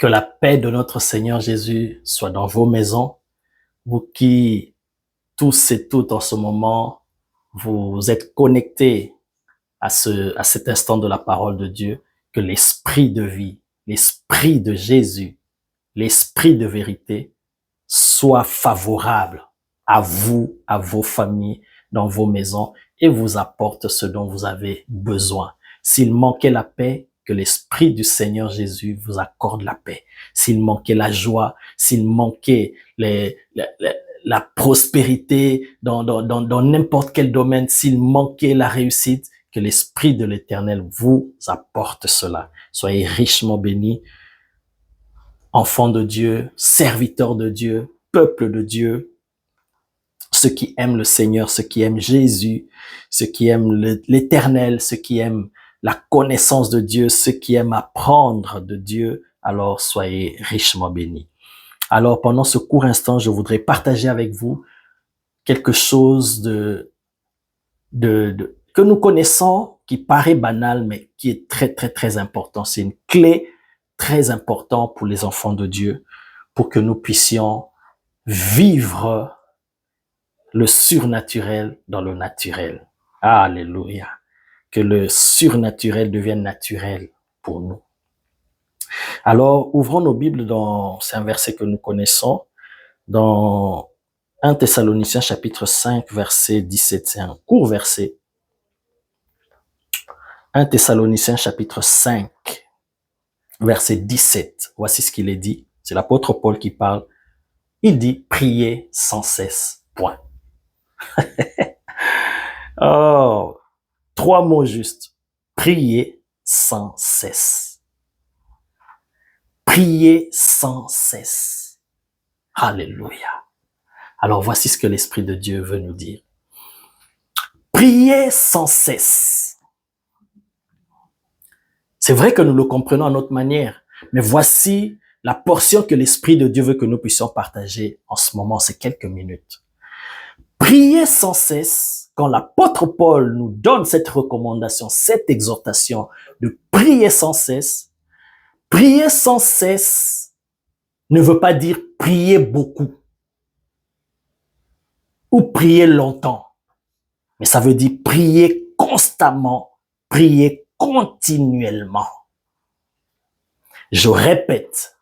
Que la paix de notre Seigneur Jésus soit dans vos maisons, vous qui, tous et toutes en ce moment, vous êtes connectés à cet instant de la parole de Dieu, que l'esprit de vie, l'esprit de Jésus, l'esprit de vérité soit favorable à vous, à vos familles, dans vos maisons et vous apporte ce dont vous avez besoin. S'il manquait la paix, que l'esprit du Seigneur Jésus vous accorde la paix. S'il manquait la joie, s'il manquait la prospérité dans n'importe quel domaine, s'il manquait la réussite, que l'esprit de l'Éternel vous apporte cela. Soyez richement bénis, enfants de Dieu, serviteurs de Dieu, peuple de Dieu, ceux qui aiment le Seigneur, ceux qui aiment Jésus, ceux qui aiment l'Éternel, ceux qui aiment la connaissance de Dieu, ceux qui aiment apprendre de Dieu, alors soyez richement bénis. Alors, pendant ce court instant, je voudrais partager avec vous quelque chose que nous connaissons, qui paraît banal, mais qui est très, très, très important. C'est une clé très importante pour les enfants de Dieu, pour que nous puissions vivre le surnaturel dans le naturel. Alléluia. Que le surnaturel devienne naturel pour nous. Alors, ouvrons nos Bibles c'est un verset que nous connaissons, dans 1 Thessaloniciens chapitre 5, verset 17. C'est un court verset. 1 Thessaloniciens chapitre 5, verset 17. Voici ce qu'il est dit. C'est l'apôtre Paul qui parle. Il dit, priez sans cesse. Point. Oh, 3 mots justes. Priez sans cesse. Priez sans cesse. Alléluia. Alors voici ce que l'Esprit de Dieu veut nous dire. Priez sans cesse. C'est vrai que nous le comprenons à notre manière, mais voici la portion que l'Esprit de Dieu veut que nous puissions partager en ce moment, ces quelques minutes. Priez sans cesse, quand l'apôtre Paul nous donne cette recommandation, cette exhortation de prier sans cesse ne veut pas dire prier beaucoup ou prier longtemps, mais ça veut dire prier constamment, prier continuellement. Je répète,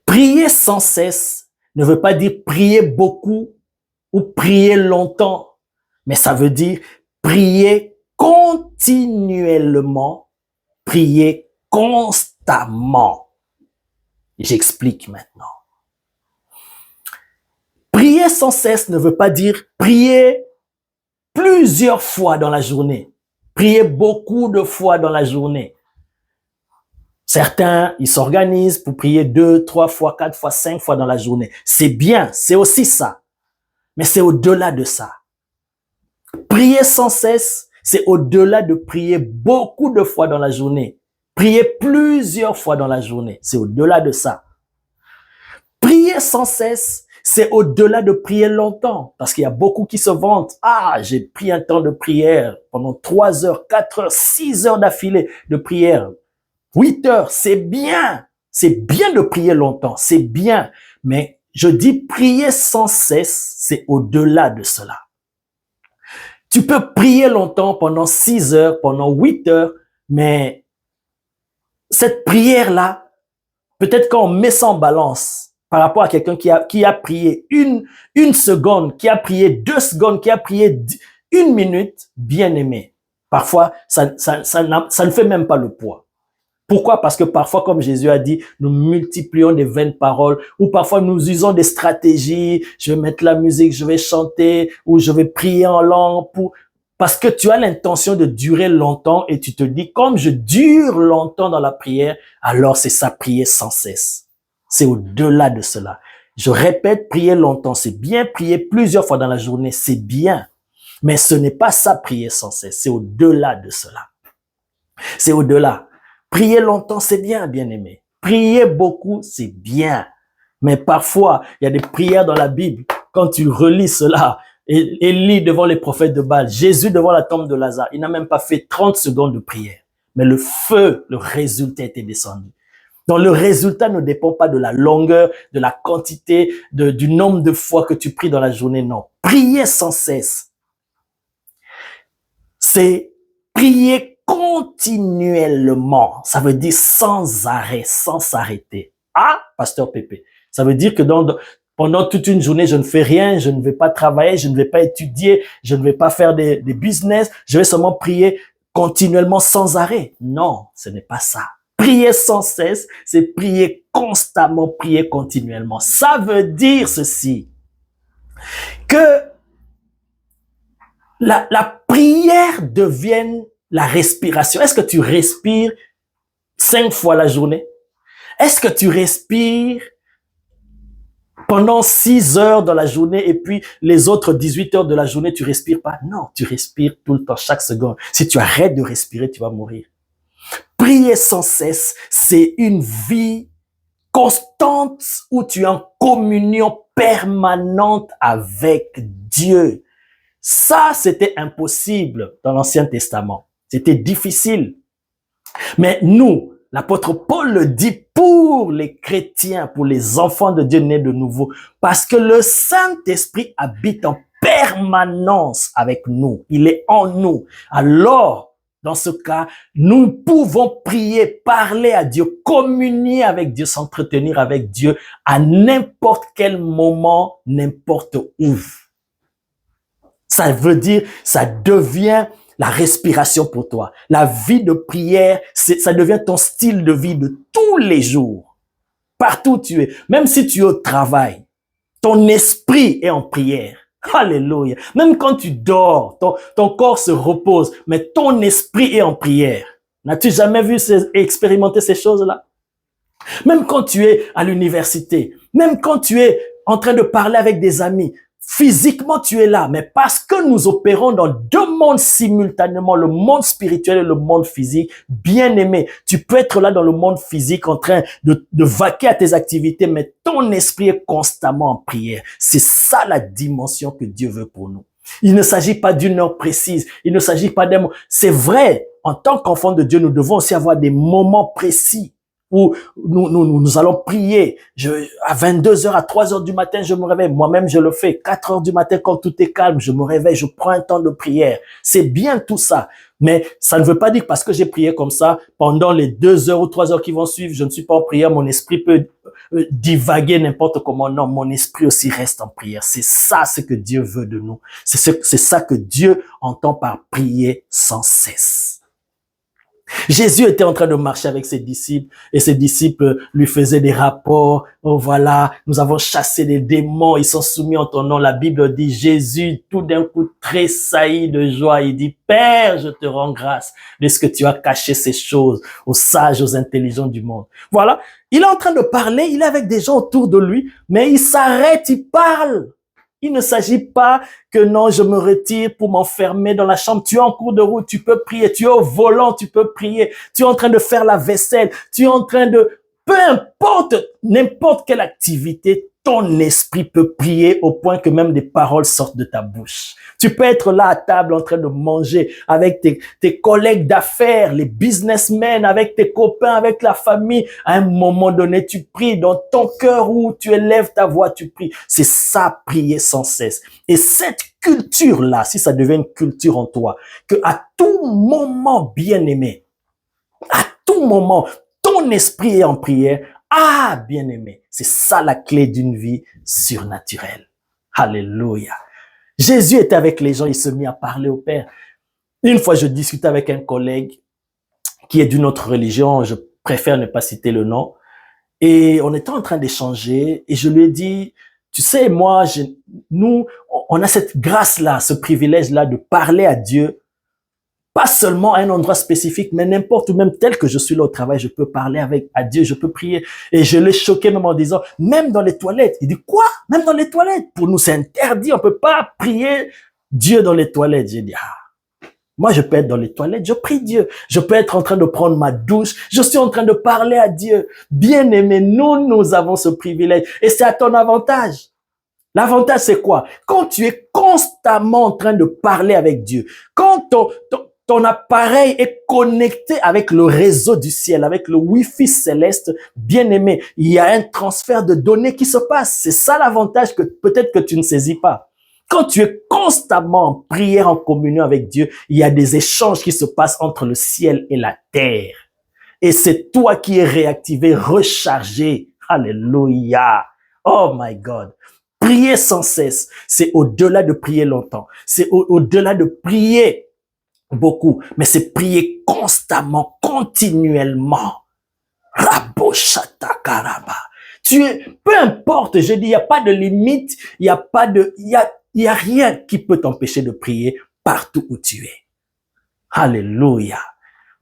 prier sans cesse ne veut pas dire prier beaucoup ou prier longtemps, mais ça veut dire prier continuellement, prier constamment. J'explique maintenant. Prier sans cesse ne veut pas dire prier plusieurs fois dans la journée, prier beaucoup de fois dans la journée. Certains, ils s'organisent pour prier 2, 3 fois, 4 fois, 5 fois dans la journée. C'est bien, c'est aussi ça. Mais c'est au-delà de ça. Prier sans cesse, c'est au-delà de prier beaucoup de fois dans la journée. Prier plusieurs fois dans la journée, c'est au-delà de ça. Prier sans cesse, c'est au-delà de prier longtemps. Parce qu'il y a beaucoup qui se vantent. Ah, j'ai pris un temps de prière pendant 3 heures, 4 heures, 6 heures d'affilée de prière. 8 heures, c'est bien. C'est bien de prier longtemps, c'est bien. Mais je dis prier sans cesse, c'est au-delà de cela. Tu peux prier longtemps pendant 6 heures, pendant 8 heures, mais cette prière-là, peut-être quand on met ça en balance par rapport à quelqu'un qui a prié une seconde, qui a prié 2 secondes, qui a prié 1 minute, bien aimé. Parfois, ça ne fait même pas le poids. Pourquoi? Parce que parfois, comme Jésus a dit, nous multiplions des vaines paroles, ou parfois nous usons des stratégies, je vais mettre la musique, je vais chanter, ou je vais prier en langue, parce que tu as l'intention de durer longtemps et tu te dis, comme je dure longtemps dans la prière, alors c'est ça, prier sans cesse. C'est au-delà de cela. Je répète, prier longtemps, c'est bien, prier plusieurs fois dans la journée, c'est bien. Mais ce n'est pas ça, prier sans cesse, c'est au-delà de cela. C'est au-delà. Prier longtemps, c'est bien, bien-aimé. Prier beaucoup, c'est bien. Mais parfois, il y a des prières dans la Bible. Quand tu relis cela, Élie devant les prophètes de Baal, Jésus devant la tombe de Lazare, il n'a même pas fait 30 secondes de prière. Mais le feu, le résultat était descendu. Donc, le résultat ne dépend pas de la longueur, de la quantité, du nombre de fois que tu pries dans la journée, non. Prier sans cesse, c'est prier continuellement. Ça veut dire sans arrêt, sans s'arrêter. Ah, pasteur Pépé, ça veut dire que pendant toute une journée, je ne fais rien, je ne vais pas travailler, je ne vais pas étudier, je ne vais pas faire des business, je vais seulement prier continuellement sans arrêt. Non, ce n'est pas ça. Prier sans cesse, c'est prier constamment, prier continuellement. Ça veut dire ceci, que la prière devienne la respiration. Est-ce que tu respires 5 fois la journée? Est-ce que tu respires pendant 6 heures dans la journée et puis les autres 18 heures de la journée, tu respires pas? Non, tu respires tout le temps, chaque seconde. Si tu arrêtes de respirer, tu vas mourir. Prier sans cesse, c'est une vie constante où tu es en communion permanente avec Dieu. Ça, c'était impossible dans l'Ancien Testament. C'était difficile. Mais nous, l'apôtre Paul le dit pour les chrétiens, pour les enfants de Dieu nés de nouveau, parce que le Saint-Esprit habite en permanence avec nous. Il est en nous. Alors, dans ce cas, nous pouvons prier, parler à Dieu, communier avec Dieu, s'entretenir avec Dieu à n'importe quel moment, n'importe où. Ça veut dire, ça devient la respiration pour toi. La vie de prière, ça devient ton style de vie de tous les jours. Partout où tu es, même si tu es au travail, ton esprit est en prière. Alléluia. Même quand tu dors, ton corps se repose, mais ton esprit est en prière. N'as-tu jamais vu expérimenter ces choses-là? Même quand tu es à l'université, même quand tu es en train de parler avec des amis, physiquement tu es là, mais parce que nous opérons dans 2 mondes simultanément, le monde spirituel et le monde physique, bien aimé, tu peux être là dans le monde physique en train de vaquer à tes activités, mais ton esprit est constamment en prière. C'est ça la dimension que Dieu veut pour nous. Il ne s'agit pas d'une heure précise, il ne s'agit pas d'un mot. C'est vrai, en tant qu'enfants de Dieu, nous devons aussi avoir des moments précis où nous allons prier. À 22h, à 3h du matin, je me réveille. Moi-même, je le fais. 4h du matin, quand tout est calme, je me réveille, je prends un temps de prière. C'est bien tout ça. Mais ça ne veut pas dire parce que j'ai prié comme ça, pendant les 2 heures ou 3 heures qui vont suivre, je ne suis pas en prière, mon esprit peut divaguer n'importe comment. Non, mon esprit aussi reste en prière. C'est ça ce que Dieu veut de nous. C'est ça que Dieu entend par prier sans cesse. Jésus était en train de marcher avec ses disciples et ses disciples lui faisaient des rapports. Oh voilà, nous avons chassé des démons, ils sont soumis en ton nom. La Bible dit, Jésus, tout d'un coup, tressaillit de joie. Il dit, Père, je te rends grâce de ce que tu as caché ces choses aux sages, aux intelligents du monde. Voilà, il est en train de parler, il est avec des gens autour de lui, mais il s'arrête, il parle. Il ne s'agit pas que non, je me retire pour m'enfermer dans la chambre. Tu es en cours de route, tu peux prier. Tu es au volant, tu peux prier. Tu es en train de faire la vaisselle. Tu es en train de... Peu importe, n'importe quelle activité, ton esprit peut prier au point que même des paroles sortent de ta bouche. Tu peux être là à table en train de manger avec tes collègues d'affaires, les businessmen, avec tes copains, avec la famille. À un moment donné, tu pries dans ton cœur où tu élèves ta voix, tu pries. C'est ça, prier sans cesse. Et cette culture-là, si ça devient une culture en toi, que à tout moment, bien aimé, à tout moment, ton esprit est en prière. Ah, bien-aimé, c'est ça la clé d'une vie surnaturelle. Alléluia. Jésus était avec les gens, il se mit à parler au Père. Une fois, je discutais avec un collègue qui est d'une autre religion, je préfère ne pas citer le nom, et on était en train d'échanger, et je lui ai dit, tu sais, moi, nous, on a cette grâce-là, ce privilège-là de parler à Dieu, pas seulement à un endroit spécifique, mais n'importe où, même tel que je suis là au travail, je peux parler à Dieu, je peux prier. Et je l'ai choqué même en disant, même dans les toilettes. Il dit, quoi? Même dans les toilettes? Pour nous, c'est interdit. On peut pas prier Dieu dans les toilettes. J'ai dit, moi, je peux être dans les toilettes, je prie Dieu. Je peux être en train de prendre ma douche. Je suis en train de parler à Dieu. Bien aimé, nous avons ce privilège. Et c'est à ton avantage. L'avantage, c'est quoi? Quand tu es constamment en train de parler avec Dieu, quand ton appareil est connecté avec le réseau du ciel, avec le Wi-Fi céleste, bien aimé, il y a un transfert de données qui se passe. C'est ça l'avantage que peut-être que tu ne saisis pas. Quand tu es constamment en prière, en communion avec Dieu, il y a des échanges qui se passent entre le ciel et la terre. Et c'est toi qui es réactivé, rechargé. Alléluia. Oh my God. Prier sans cesse, c'est au-delà de prier longtemps. C'est au-delà de prier beaucoup, mais c'est prier constamment, continuellement. Raboshatakaraba. Peu importe, je dis, il n'y a pas de limite, il y a rien qui peut t'empêcher de prier partout où tu es. Alléluia.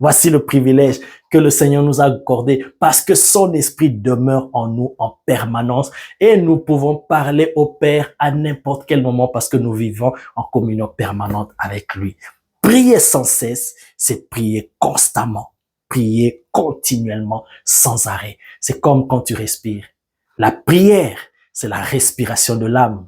Voici le privilège que le Seigneur nous a accordé parce que son esprit demeure en nous en permanence et nous pouvons parler au Père à n'importe quel moment parce que nous vivons en communion permanente avec lui. Prier sans cesse, c'est prier constamment, prier continuellement, sans arrêt. C'est comme quand tu respires. La prière, c'est la respiration de l'âme.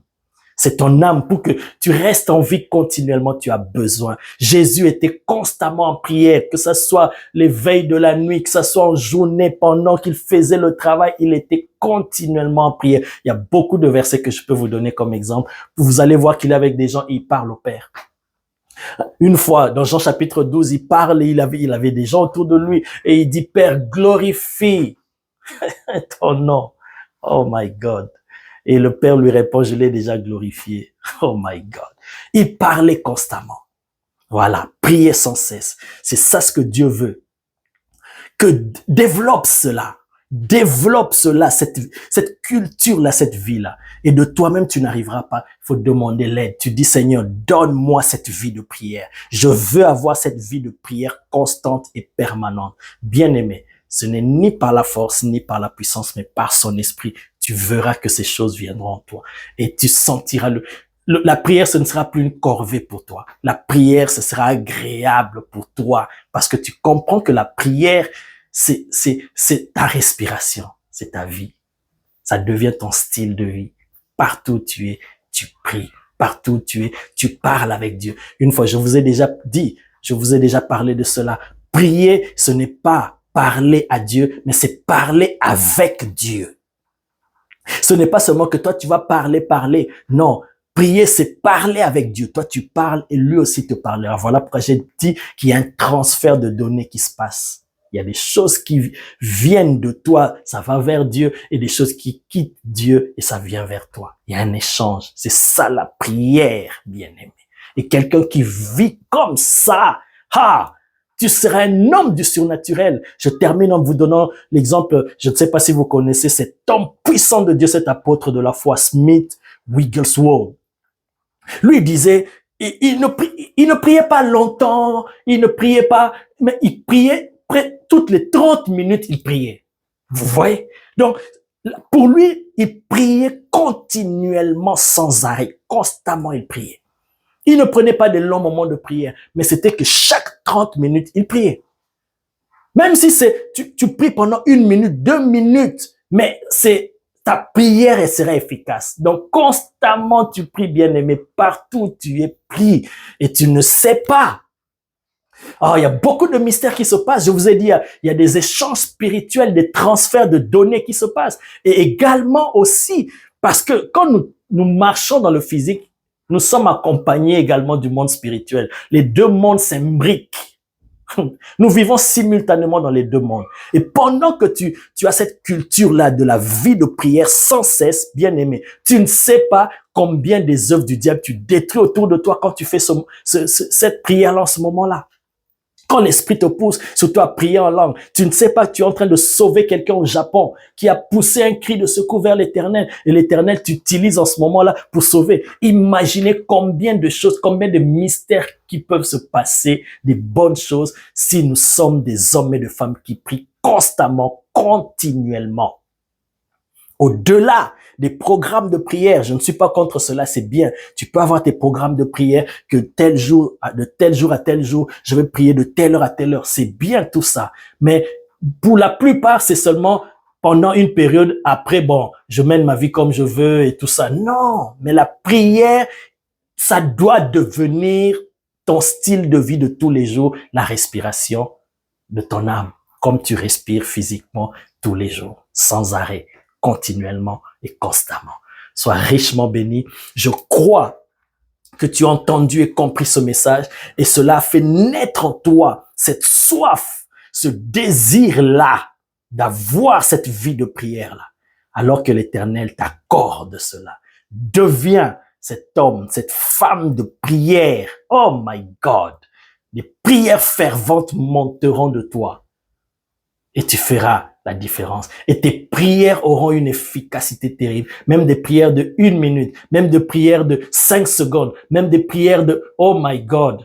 C'est ton âme pour que tu restes en vie continuellement, tu as besoin. Jésus était constamment en prière, que ce soit les veilles de la nuit, que ce soit en journée, pendant qu'il faisait le travail, il était continuellement en prière. Il y a beaucoup de versets que je peux vous donner comme exemple. Vous allez voir qu'il est avec des gens et il parle au Père. Une fois, dans Jean chapitre 12, il parle et il avait des gens autour de lui et il dit, Père, glorifie ton nom. Oh my God. Et le Père lui répond, je l'ai déjà glorifié. Oh my God. Il parlait constamment. Voilà, prier sans cesse. C'est ça ce que Dieu veut. Que développe cela. Développe cela, cette culture-là, cette vie-là. Et de toi-même, tu n'arriveras pas. Il faut demander l'aide. Tu dis, Seigneur, donne-moi cette vie de prière. Je veux avoir cette vie de prière constante et permanente. Bien-aimé, ce n'est ni par la force, ni par la puissance, mais par son esprit. Tu verras que ces choses viendront en toi. Et tu sentiras la prière, ce ne sera plus une corvée pour toi. La prière, ce sera agréable pour toi. Parce que tu comprends que la prière, c'est ta respiration. C'est ta vie. Ça devient ton style de vie. Partout où tu es, tu pries. Partout où tu es, tu parles avec Dieu. Une fois, je vous ai déjà dit, je vous ai déjà parlé de cela. Prier, ce n'est pas parler à Dieu, mais c'est parler avec Dieu. Ce n'est pas seulement que toi, tu vas parler. Non, prier, c'est parler avec Dieu. Toi, tu parles et lui aussi te parlera. Voilà pourquoi j'ai dit qu'il y a un transfert de données qui se passe. Il y a des choses qui viennent de toi, ça va vers Dieu, et des choses qui quittent Dieu et ça vient vers toi. Il y a un échange. C'est ça la prière, bien-aimé. Et quelqu'un qui vit comme ça, tu seras un homme du surnaturel. Je termine en vous donnant l'exemple, je ne sais pas si vous connaissez cet homme puissant de Dieu, cet apôtre de la foi, Smith Wigglesworth. Lui disait, il ne priait pas longtemps, il ne priait pas, mais il priait toutes les 30 minutes, il priait. Vous voyez? Donc, pour lui, il priait continuellement, sans arrêt, constamment il priait. Il ne prenait pas de longs moments de prière, mais c'était que chaque 30 minutes, il priait. Même si tu pries pendant 1 minute, 2 minutes, mais ta prière, elle sera efficace. Donc, constamment, tu pries, bien-aimé, partout où tu es, prie. Et tu ne sais pas. Il y a beaucoup de mystères qui se passent. Je vous ai dit, il y a des échanges spirituels, des transferts de données qui se passent. Et également aussi, parce que quand nous marchons dans le physique, nous sommes accompagnés également du monde spirituel. Les deux mondes s'imbriquent. Nous vivons simultanément dans les deux mondes. Et pendant que tu as cette culture-là de la vie de prière sans cesse, bien aimé, tu ne sais pas combien des œuvres du diable tu détruis autour de toi quand tu fais cette prière-là en ce moment-là. Quand l'esprit te pousse, surtout à prier en langue, tu ne sais pas que tu es en train de sauver quelqu'un au Japon qui a poussé un cri de secours vers l'Éternel. Et l'Éternel t'utilise en ce moment-là pour sauver. Imaginez combien de choses, combien de mystères qui peuvent se passer, des bonnes choses, si nous sommes des hommes et des femmes qui prient constamment, continuellement. Au-delà des programmes de prière, je ne suis pas contre cela, c'est bien. Tu peux avoir tes programmes de prière que tel jour, de tel jour à tel jour, je vais prier de telle heure à telle heure. C'est bien tout ça. Mais pour la plupart, c'est seulement pendant une période. Après, je mène ma vie comme je veux et tout ça. Non, mais la prière, ça doit devenir ton style de vie de tous les jours, la respiration de ton âme, comme tu respires physiquement tous les jours, sans arrêt, continuellement et constamment. Sois richement béni. Je crois que tu as entendu et compris ce message et cela a fait naître en toi cette soif, ce désir-là d'avoir cette vie de prière-là, alors que l'Éternel t'accorde cela. Deviens cet homme, cette femme de prière. Oh my God! Des prières ferventes monteront de toi et tu feras la différence. Et tes prières auront une efficacité terrible. Même des prières de 1 minute, même des prières de 5 secondes, même des prières de oh my God.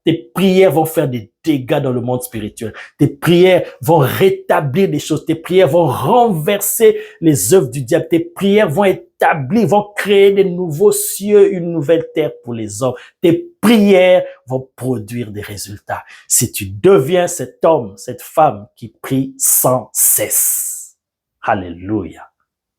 Tes prières vont faire des dégâts dans le monde spirituel. Tes prières vont rétablir des choses. Tes prières vont renverser les œuvres du diable. Tes prières vont établir, vont créer des nouveaux cieux, une nouvelle terre pour les hommes. Tes prières vont produire des résultats. Si tu deviens cet homme, cette femme qui prie sans cesse. Alléluia.